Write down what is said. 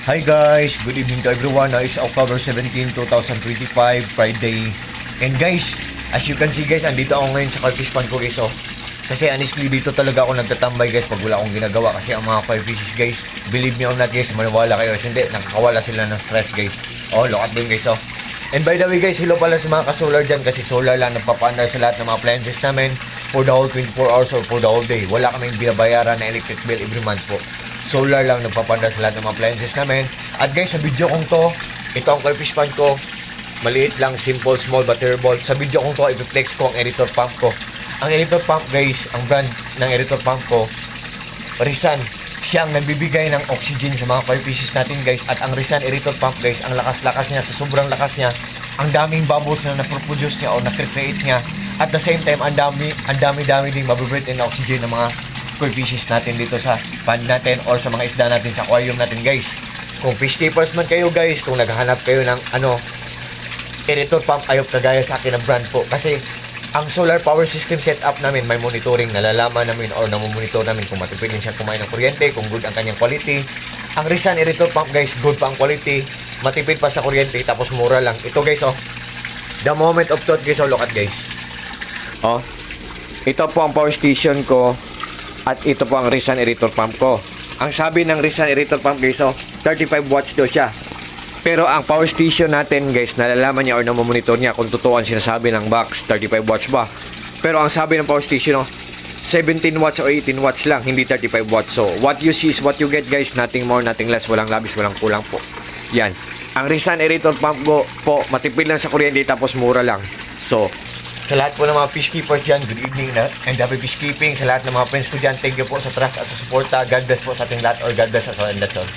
Hi guys, good evening to everyone. Now is October 17, 2025, Friday. And guys, as you can see guys, andito ako ngayon sa fish pond ko guys. Kasi honestly, dito talaga ako nagtatambay guys pag wala akong ginagawa. Kasi ang mga fishes guys, believe me or not guys, maniwala kayo. Kasi hindi, nakakawala sila ng stress guys. Look at them guys. And by the way guys, hello pala sa mga ka-solar dyan. Kasi solar lang nagpapaandar sa lahat ng mga appliances namin for the whole 24 hours or for the whole day. Wala kaming binabayaran na electric bill every month po. Solar lang nagpapanda sa lahat ng mga appliances namin. At guys, sa video kong to, ito ang fish pond ko. Maliit lang, simple, small, but terrible. Sa video kong to, ipiplex ko ang aerator pump ko. Ang aerator pump guys, ang brand ng aerator pump ko, Risan. Siya ang nagbibigay ng oxygen sa mga fishes natin guys. At ang Risan aerator pump guys, ang lakas-lakas niya, sa sobrang lakas niya, ang daming bubbles na naproproduce niya o na-create niya. At the same time, ang dami ding mabibreathe in na oxygen ng mga fishes natin dito sa pond natin or sa mga isda natin sa aquarium natin guys. Kung fish keepers man kayo guys, kung naghahanap kayo ng aerator pump, ayop kagaya sa akin ng brand po. Kasi ang solar power system setup namin, may monitoring, nalalaman namin or namomonitor namin kung matipid din siya kumain ng kuryente, kung good ang kanyang quality. Ang Risan aerator pump guys, good pa ang quality, matipid pa sa kuryente, tapos mura lang. Ito guys the moment of truth guys, look at guys. Ito po ang power station ko. At ito po ang Risan aerator pump ko. Ang sabi ng Risan aerator pump guys, 35 watts daw siya. Pero ang power station natin guys, nalalaman niya or namomonitor niya kung totoo ang sinasabi ng box, 35 watts ba. Pero ang sabi ng power station, 17 watts o 18 watts lang, hindi 35 watts. So, what you see is what you get guys, nothing more, nothing less, walang labis, walang kulang po. Yan. Ang Risan aerator pump ko po, matipid lang sa kuryente tapos mura lang. So, sa lahat po ng mga fish keepers dyan, good evening na and happy fish keeping. Sa lahat ng mga friends ko dyan, thank you po sa trust at sa suporta. God bless po sa ating lahat, or God bless us all, and that's all.